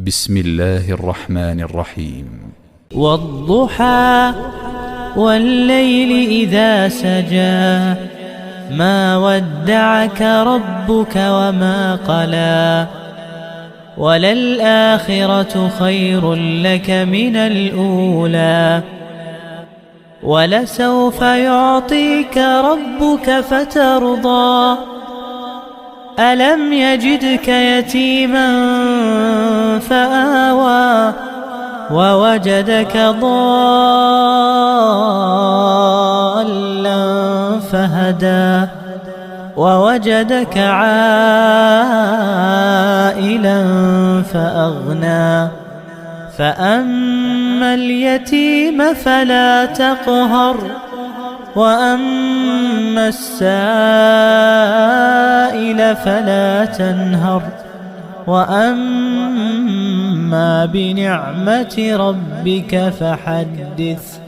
بسم الله الرحمن الرحيم. والضحى والليل إذا سجى ما ودعك ربك وما قلى وللآخرة خير لك من الأولى ولسوف يعطيك ربك فترضى ألم يجدك يتيما فآوى ووجدك ضالا فهدى ووجدك عائلا فأغنى فأما اليتيم فلا تقهر وأما السائل فلا تنهر وأما بنعمة ربك فحدث.